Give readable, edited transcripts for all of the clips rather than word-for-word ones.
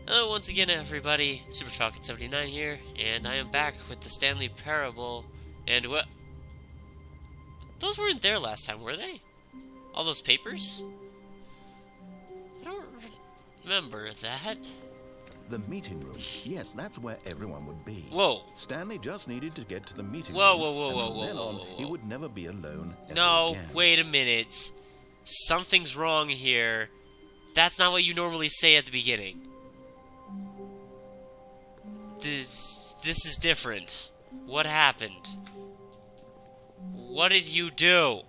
Hello once again everybody, Super Falcon 79 here, and I am back with the Stanley Parable, and what? Those weren't there last time, were they? All those papers? I don't remember that. The meeting room. Yes, that's where everyone would be. Whoa. Stanley just needed to get to the meeting Whoa, room. whoa, whoa, and whoa, from whoa, then whoa, on, whoa, whoa. he would never be alone ever No, again. wait a minute. Something's wrong here. That's not what you normally say at the beginning. This is different. What happened? What did you do?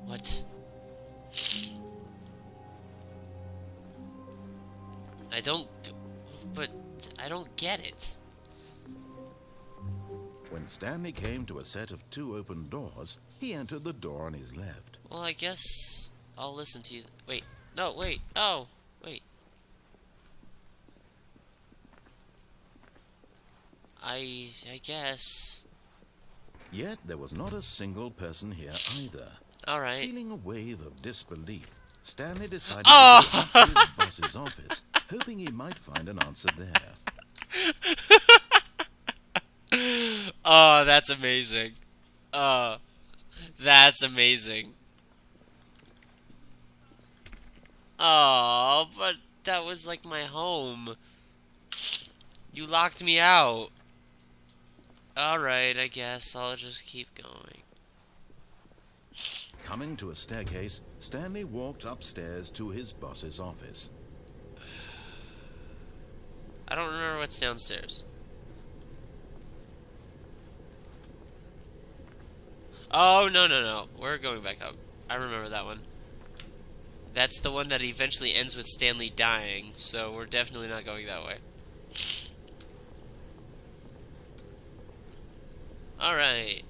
What? I don't get it. When Stanley came to a set of two open doors, he entered the door on his left. Well, I guess I'll listen to you. Wait. No, wait. Oh, wait. I guess. Yet there was not a single person here either. All right. Feeling a wave of disbelief, Stanley decided Oh! to go up to his boss's office, hoping he might find an answer there. Oh, that's amazing. That's amazing. Oh, but that was like my home. You locked me out. Alright, I guess I'll just keep going. Coming to a staircase, Stanley walked upstairs to his boss's office. I don't remember what's downstairs. Oh, no. We're going back up. I remember that one. That's the one that eventually ends with Stanley dying, so we're definitely not going that way. Alright.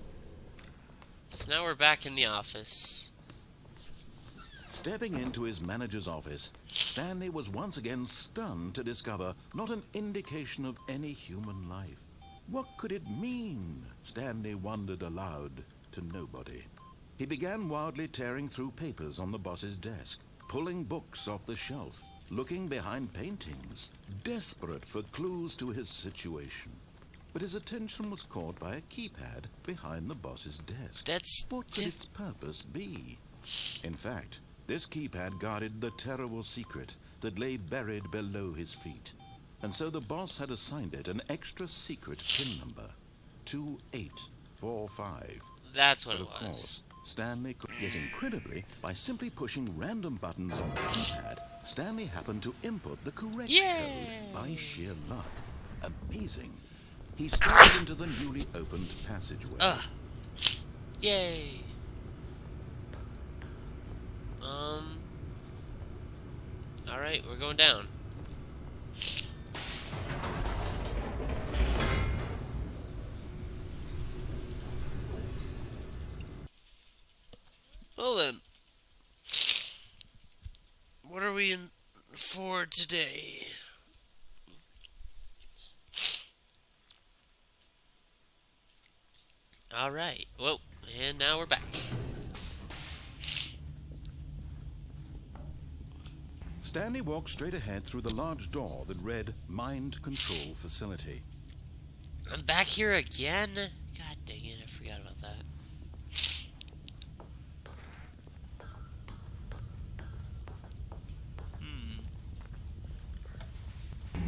So now we're back in the office. Stepping into his manager's office, Stanley was once again stunned to discover not an indication of any human life. What could it mean? Stanley wondered aloud to nobody. He began wildly tearing through papers on the boss's desk, pulling books off the shelf, looking behind paintings, desperate for clues to his situation. But his attention was caught by a keypad behind the boss's desk. What could its purpose be? In fact, this keypad guarded the terrible secret that lay buried below his feet. And so the boss had assigned it an extra secret PIN number, 2845. That's what But it of was. course, Stanley could get incredibly by simply pushing random buttons on the keypad. Stanley happened to input the correct code by sheer luck. Amazing. He stepped into the newly opened passageway. Yay. Alright, we're going down. Well then. What are we in for today? Alright, well, and now we're back. Stanley walked straight ahead through the large door that read Mind Control Facility. I'm back here again? God dang it, I forgot about that.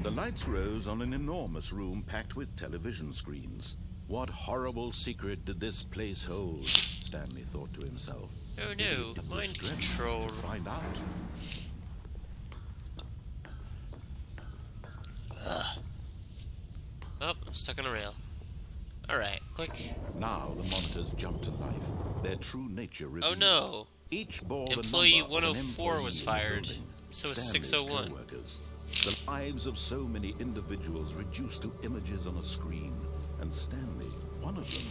The lights rose on an enormous room packed with television screens. What horrible secret did this place hold? Stanley thought to himself. Oh no, mind control. To find out. Oh, I'm stuck on a rail. Alright, click. Now the monitors jumped to life. Their true nature revealed. Oh no. Each bore the Employee number of an 104 was employee in the fired. building. So is Stanley's 601. co-workers. The lives of so many individuals reduced to images on a screen. And Stanley, one of them,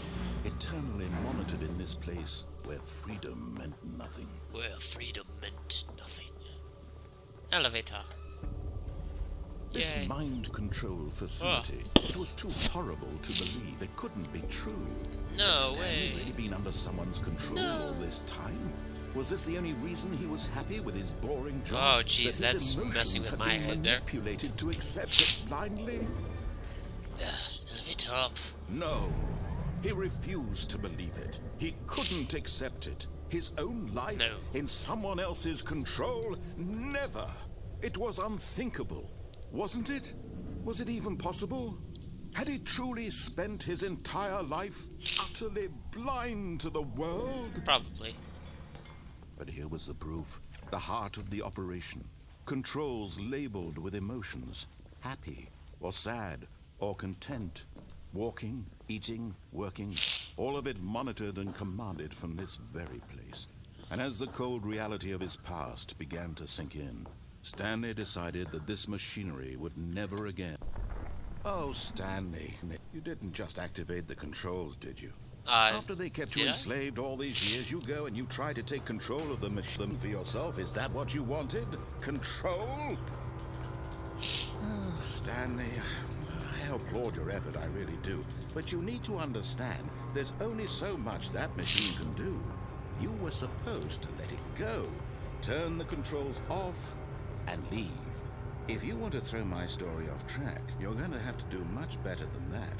eternally monitored in this place where freedom meant nothing. Where freedom meant nothing. Elevator. This Yay. mind control facility, it was too horrible to believe. It couldn't be true. No Had Stanley way. really been under someone's control all this time? Was this the only reason he was happy with his boring job? Oh, jeez, That his that's emotions messing with had my been head there. manipulated to accept it blindly? Elevate up. No. He refused to believe it. He couldn't accept it. His own life in someone else's control? Never. It was unthinkable. Wasn't it? Was it even possible? Had he truly spent his entire life utterly blind to the world? Probably. But here was the proof. The heart of the operation. Controls labeled with emotions. Happy, or sad, or content. Walking, eating, working. All of it monitored and commanded from this very place. And as the cold reality of his past began to sink in, Stanley decided that this machinery would never again... Oh, Stanley, you didn't just activate the controls, did you? After they kept you enslaved all these years, you go and you try to take control of the machine for yourself. Is that what you wanted? Control? Oh, Stanley, I applaud your effort, I really do. But you need to understand, there's only so much that machine can do. You were supposed to let it go, turn the controls off, and leave. If you want to throw my story off track, you're going to have to do much better than that.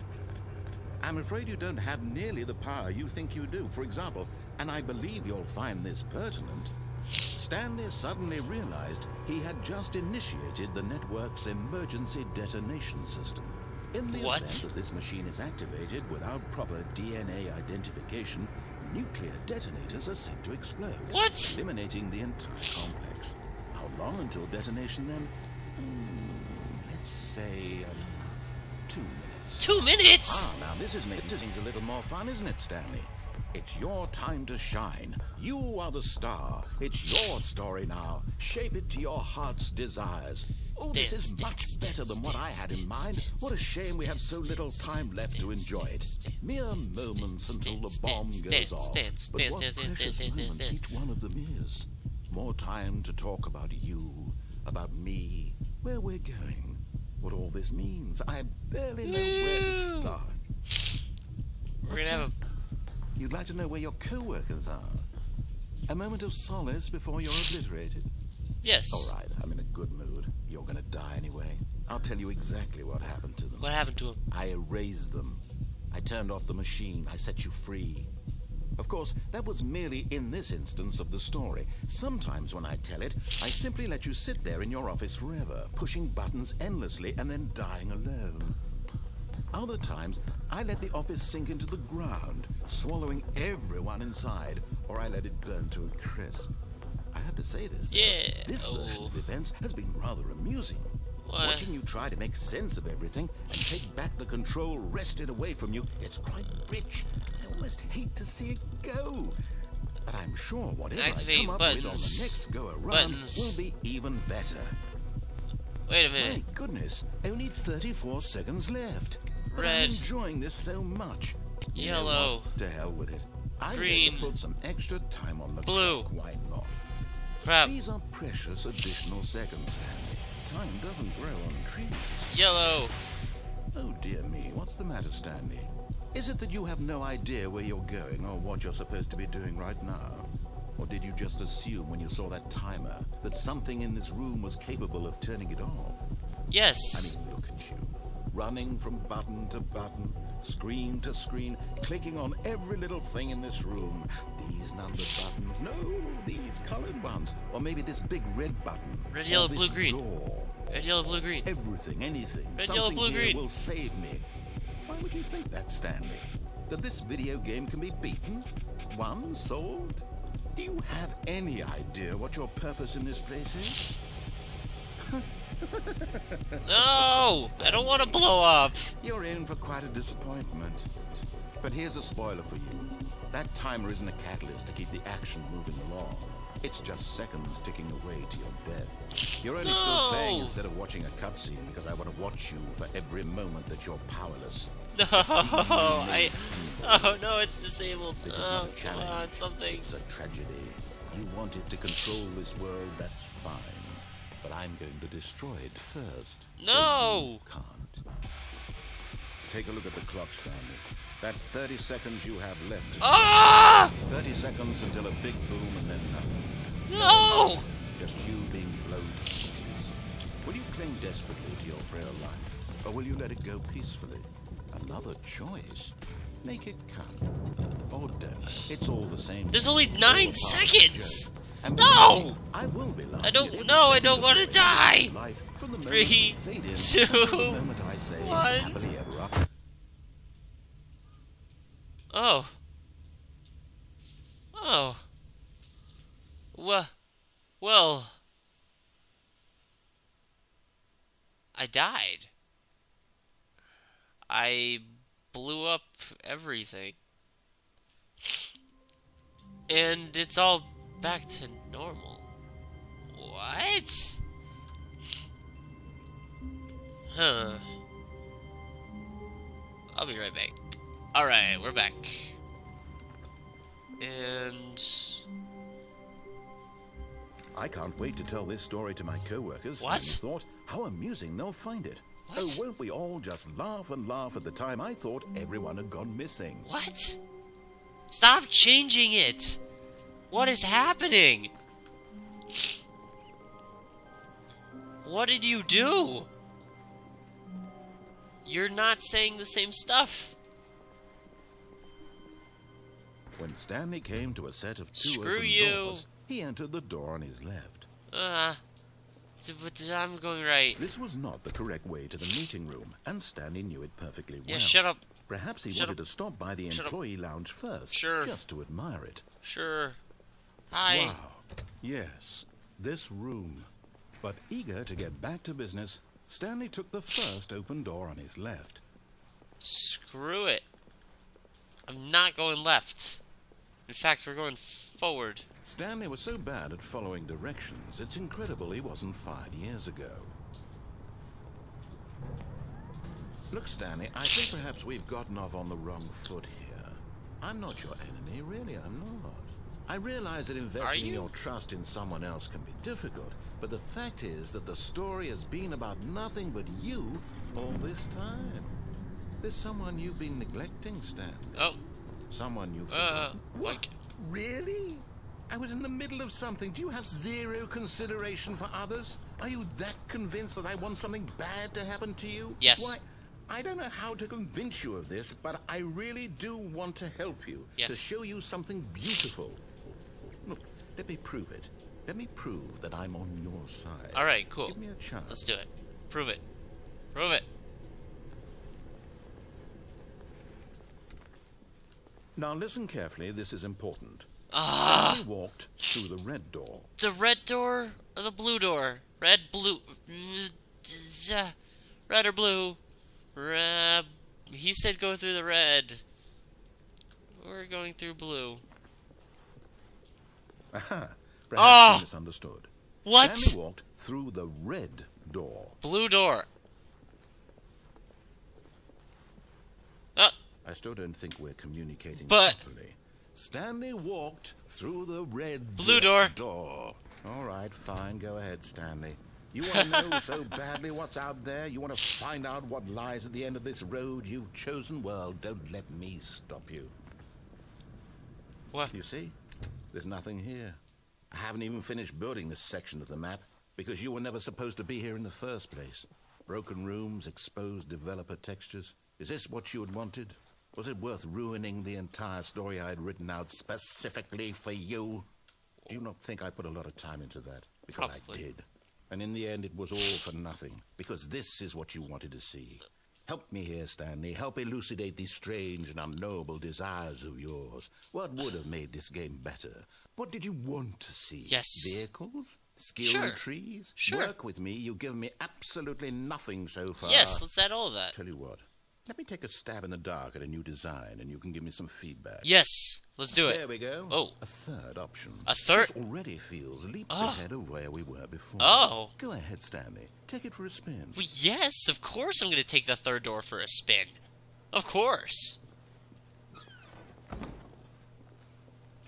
I'm afraid you don't have nearly the power you think you do. For example, and I believe you'll find this pertinent, Stanley suddenly realized he had just initiated the network's emergency detonation system. In the event that this machine is activated without proper DNA identification, nuclear detonators are set to explode, eliminating the entire complex. How long until detonation then? Let's say 2 minutes. 2 minutes? Now this is making things a little more fun, isn't it, Stanley? It's your time to shine. You are the star. It's your story now. Shape it to your heart's desires. Oh, this is much better than what I had in mind. What a shame we have so little time left to enjoy it. Mere moments until the bomb goes off. But what precious moments each one of them is. More time to talk about you, about me, where we're going, what all this means. I barely know where to start. We're gonna have a... You'd like to know where your co-workers are? A moment of solace before you're obliterated? Yes. All right, I'm in a good mood. You're gonna die anyway. I'll tell you exactly what happened to them. What happened to them? I erased them. I turned off the machine. I set you free. Of course, that was merely in this instance of the story. Sometimes when I tell it, I simply let you sit there in your office forever, pushing buttons endlessly and then dying alone. Other times, I let the office sink into the ground, swallowing everyone inside, or I let it burn to a crisp. I have to say this, yeah. This version of events has been rather amusing. Watching you try to make sense of everything and take back the control wrested away from you, it's quite rich. I almost hate to see it go. But I'm sure whatever I come up with on the next go-around will be even better. Wait a minute. My goodness, only 34 seconds left. But Red. I'm enjoying this so much. Yellow. To hell with it. I'm Green. going to put some extra time on the Blue. clock. Why not? Crap. These are precious additional seconds, Stanley. Time doesn't grow on trees. Yellow. Oh dear me, what's the matter, Stanley? Is it that you have no idea where you're going or what you're supposed to be doing right now? Or did you just assume when you saw that timer that something in this room was capable of turning it off? Yes. I mean, look at you. Running from button to button, screen to screen, clicking on every little thing in this room. These numbered buttons, no, these colored ones. Or maybe this big red button. Red, yellow, or this blue, green. Door. Red, yellow, blue, green. Everything, anything. Red, Something yellow, blue, here green. will save me. Why would you think that, Stanley? That this video game can be beaten? Won? Solved? Do you have any idea what your purpose in this place is? No! I don't want to blow up. You're in for quite a disappointment. But here's a spoiler for you. That timer isn't a catalyst to keep the action moving along. It's just seconds ticking away to your death. You're only still playing instead of watching a cutscene because I want to watch you for every moment that you're powerless. No, oh no, it's disabled. This is not a Come challenge. on, something. It's a tragedy. You wanted to control this world, that's fine. But I'm going to destroy it first. No! So you can't. Take a look at the clock, Stanley. That's 30 seconds you have left. Ah! 30 seconds until a big boom and then nothing. No! Just you being blown to pieces. Will you cling desperately to your frail life, or will you let it go peacefully? Another choice. Make it count. Or don't. It's all the same. There's only 9 seconds! And No! I will be laughing. I don't know, I don't want to die! Life from the moment 3, you fade in 2, to the moment I say 1. happily ever after. Oh. Oh. Well. I died. I blew up everything. And it's all back to normal. What? Huh. I'll be right back. Alright, we're back. And... I can't wait to tell this story to my co-workers. What? Stanley thought, how amusing they'll find it. What? Oh, won't we all just laugh and laugh at the time I thought everyone had gone missing. What? Stop changing it! What is happening? What did you do? You're not saying the same stuff. When Stanley came to a set of 2 Screw open you. doors, he entered the door on his left. But I'm going right. This was not the correct way to the meeting room, and Stanley knew it perfectly well. Yeah, shut up. Perhaps he Shut wanted up. to stop by the Shut up. employee lounge first, Sure. just to admire it. Sure. Hi. Wow. Yes, this room. But eager to get back to business, Stanley took the first open door on his left. Screw it. I'm not going left. In fact, we're going forward. Stanley was so bad at following directions, it's incredible he wasn't fired years ago. Look, Stanley, I think perhaps we've gotten off on the wrong foot here. I'm not your enemy, really, I'm not. I realize that investing you? your trust in someone else can be difficult, but the fact is that the story has been about nothing but you all this time. There's someone you've been neglecting, Stanley. Oh. Someone you've forgotten. Like... Really? I was in the middle of something. Do you have zero consideration for others? Are you that convinced that I want something bad to happen to you? Yes. Why, I don't know how to convince you of this, but I really do want to help you. Yes. To show you something beautiful. Look, let me prove it. Let me prove that I'm on your side. Alright, cool. Give me a chance. Let's do it. Prove it. Prove it. Now listen carefully, this is important. Ah. Stanley walked through the red door. The red door or the blue door? Red, blue. Red or blue? He said go through the red. We're going through blue. Aha. Perhaps Ah. you misunderstood. What? Stanley walked through the red door. Blue door. I still don't think we're communicating But- properly. Stanley walked through the red Blue door. All right, fine. Go ahead, Stanley. You want to know so badly what's out there? You want to find out what lies at the end of this road you've chosen? Well, don't let me stop you. What? You see? There's nothing here. I haven't even finished building this section of the map because you were never supposed to be here in the first place. Broken rooms, exposed developer textures. Is this what you had wanted? Was it worth ruining the entire story I had written out specifically for you? Do you not think I put a lot of time into that? Because Probably. I did. And in the end, it was all for nothing. Because this is what you wanted to see. Help me here, Stanley. Help elucidate these strange and unknowable desires of yours. What would have made this game better? What did you want to see? Yes. Vehicles? Skill Sure. trees? Sure. Work with me. You've given me absolutely nothing so far. Yes, let's add all of that. Tell you what. Let me take a stab in the dark at a new design, and you can give me some feedback. Yes, let's do There it. we go. Oh. A third option. A third- This already feels leaps Ah. ahead of where we were before. Oh. Go ahead, Stanley. Take it for a spin. Well, yes, of course I'm going to take the third door for a spin. Of course.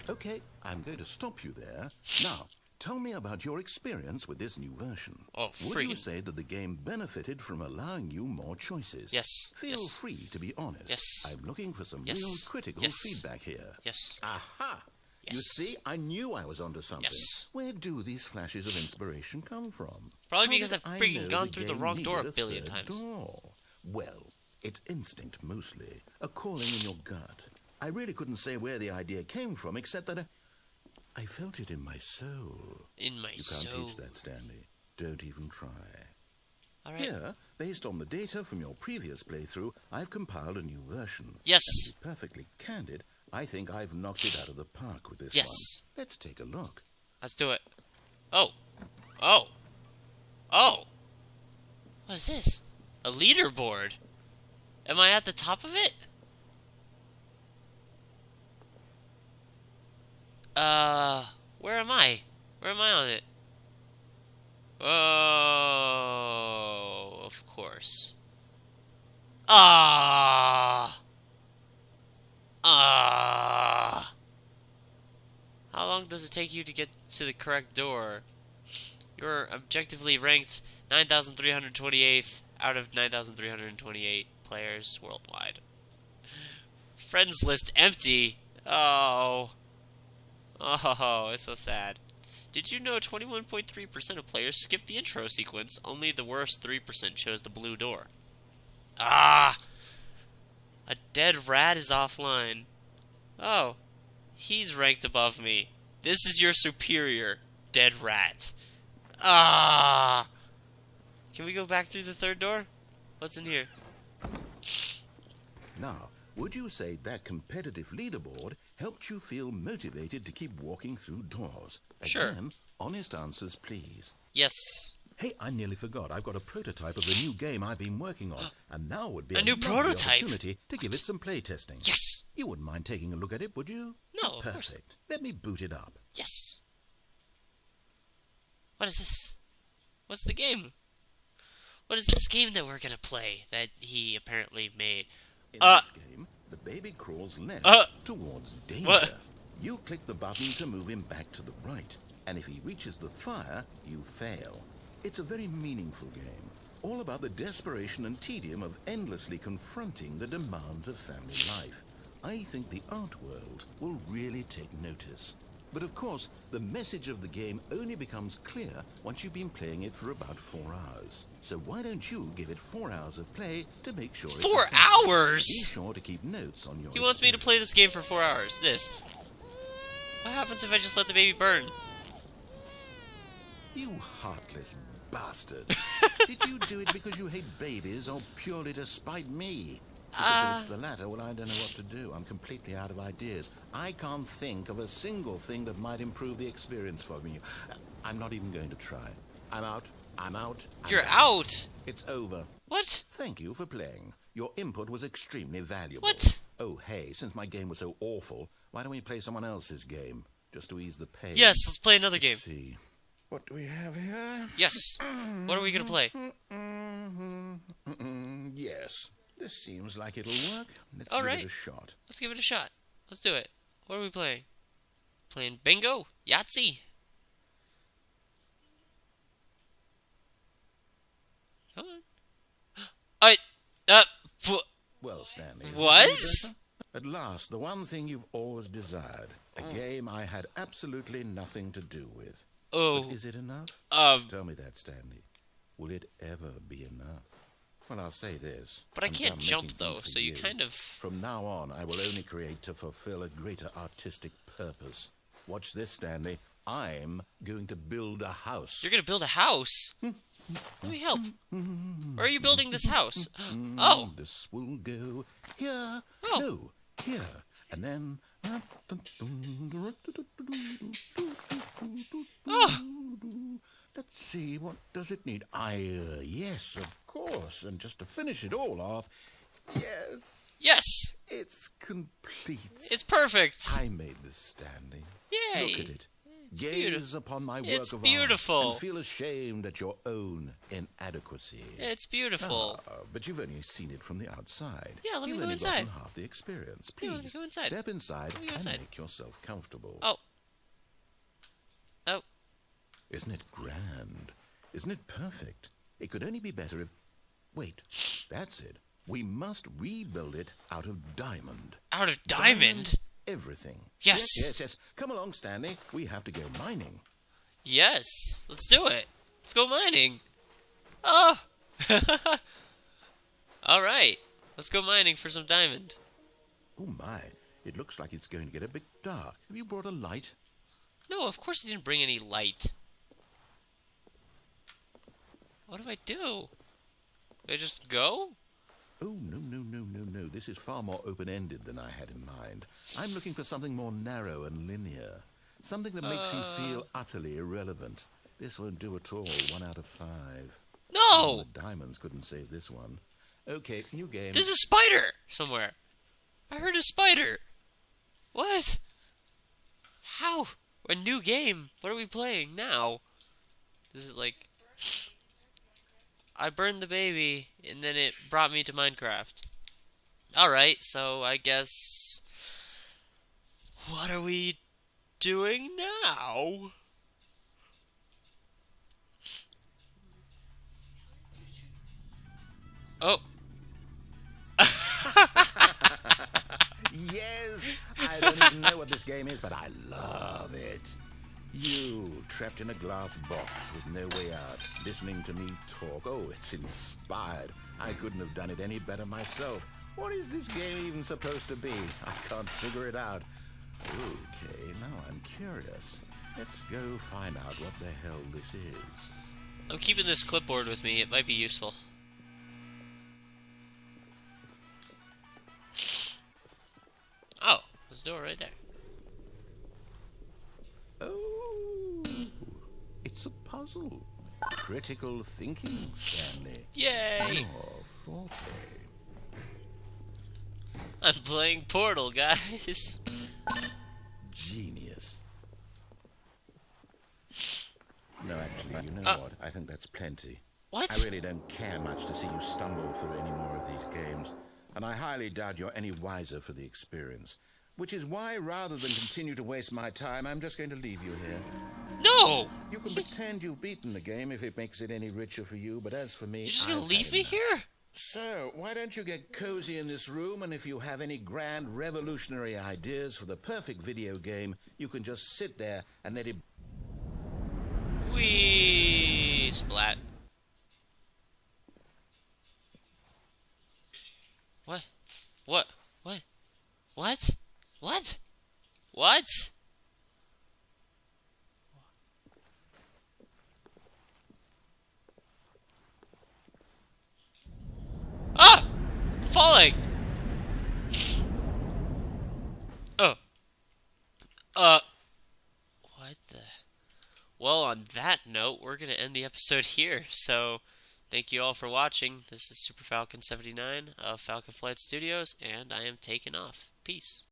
Okay, I'm going to stop you there. Now, tell me about your experience with this new version. Oh, Would you say that the game benefited from allowing you more choices? Yes. Feel free to be honest. Yes. I'm looking for some Yes. real critical Yes. feedback here. Yes. Aha! Yes. You see, I knew I was onto something. Yes. Where do these flashes of inspiration come from? Probably How because did I've I freaking know gone through the game wrong door a needed billion third times? door? Well, it's instinct mostly, a calling in your gut. I really couldn't say where the idea came from, except that I felt it in my soul. In my You soul. can't teach that, Stanley. Don't even try. All right. Here, based on the data from your previous playthrough, I've compiled a new version. Yes. And to be perfectly candid, I think I've knocked it out of the park with this Yes. one. Let's take a look. Let's do it. Oh. Oh. Oh. What is this? A leaderboard. Am I at the top of it? Where am I? Where am I on it? Oh, of course. Ah. Ah. How long does it take you to get to the correct door? You're objectively ranked 9,328th out of 9,328 players worldwide. Friends list empty. Oh. Oh, it's so sad. Did you know 21.3% of players skipped the intro sequence? Only the worst 3% chose the blue door. Ah! A dead rat is offline. Oh. He's ranked above me. This is your superior, dead rat. Ah! Can we go back through the third door? What's in here? Now, would you say that competitive leaderboard helped you feel motivated to keep walking through doors? Sure. Again, honest answers, please. Yes. Hey, I nearly forgot. I've got a prototype of the new game I've been working on, and now would be A new lovely prototype? opportunity to give it some play testing. Yes. You wouldn't mind taking a look at it, would you? No, of course. Perfect. Let me boot it up. Yes. What is this? What's the game? What is this game that we're gonna play that he apparently made? In this game, the baby crawls left towards danger. What? You click the button to move him back to the right, and if he reaches the fire, you fail. It's a very meaningful game, all about the desperation and tedium of endlessly confronting the demands of family life. I think the art world will really take notice. But of course, the message of the game only becomes clear once you've been playing it for about 4 hours. So why don't you give it 4 hours of play to make sure it's 4 effective? hours? Be sure to keep notes on your He wants me to play this game for 4 hours. This. What happens if I just let the baby burn? You heartless bastard. Did you do it because you hate babies or purely to spite me? Because if it's the latter, well, I don't know what to do. I'm completely out of ideas. I can't think of a single thing that might improve the experience for me. I'm not even going to try. I'm out. I'm out. You're out. It's over. What? Thank you for playing. Your input was extremely valuable. What? Oh, hey, since my game was so awful, why don't we play someone else's game? Just to ease the pain. Yes, let's play another game. Let's see. What do we have here? Yes. What are we gonna play? Yes. This seems like it'll work. Let's All give right. it a shot. Let's give it a shot. Let's do it. What are we playing? Playing bingo? Yahtzee? Come on. Well, Stanley. is this What? any better? At last, the one thing you've always desired. A game I had absolutely nothing to do with. Oh. But is it enough? Tell me that, Stanley. Will it ever be enough? Well, I'll say this. But I I'm can't done jump, making though, things for so you kind of... From now on, I will only create to fulfill a greater artistic purpose. Watch this, Stanley. I'm going to build a house. You're gonna build a house? Let me help. Where are you building this house? Oh! This will go here. Oh. No, here. And then... Oh! Let's see, what does it need? Yes, of course. And just to finish it all off, yes, Yes! it's complete. It's perfect! I made this, Stanley. Yay! Look at it. It's Gaze beautiful. upon my work It's of beautiful. art and feel ashamed at your own inadequacy. It's beautiful. But you've only seen it from the outside. Yeah, let me You've go only inside. gotten half the experience. Yeah, Please, let me go inside. step inside Let me go and inside. make yourself comfortable. Oh. Oh. Isn't it grand? Isn't it perfect? It could only be better if... Wait, that's it. We must rebuild it out of diamond. Out of diamond? Everything. Yes. Yes. Come along, Stanley. We have to go mining. Yes. Let's do it. Let's go mining. Oh. All right. Let's go mining for some diamond. Oh, my. It looks like it's going to get a bit dark. Have you brought a light? No, of course I didn't bring any light. What do I do? Do I just go? Oh, no. This is far more open-ended than I had in mind. I'm looking for something more narrow and linear. Something that makes you feel utterly irrelevant. This won't do at all. 1 out of 5. No! Even the diamonds couldn't save this one. Okay, new game. There's a spider somewhere. I heard a spider. What? How? A new game? What are we playing now? Is it like... I burned the baby, and then it brought me to Minecraft. Alright, so I guess... What are we doing now? Oh. Yes! I don't even know what this game is, but I love it. You, trapped in a glass box with no way out, listening to me talk. Oh, it's inspired. I couldn't have done it any better myself. What is this game even supposed to be? I can't figure it out. Okay, now I'm curious. Let's go find out what the hell this is. I'm keeping this clipboard with me. It might be useful. Oh, there's a door right there. Oh, it's a puzzle. Critical thinking, Stanley. Yay! Your forte. I'm playing Portal, guys. Genius. No, actually, you know what? I think that's plenty. What? I really don't care much to see you stumble through any more of these games. And I highly doubt you're any wiser for the experience. Which is why, rather than continue to waste my time, I'm just going to leave you here. No! You can pretend you've beaten the game if it makes it any richer for you, but as for me... You're just gonna I've leave had me enough. here? So, why don't you get cozy in this room, and if you have any grand revolutionary ideas for the perfect video game, you can just sit there and let it... Wee splat. What? What? What? What? What? What? Ah! I'm falling! Oh. What the... Well, on that note, we're going to end the episode here. So, thank you all for watching. This is Super Falcon 79 of Falcon Flight Studios, and I am taking off. Peace.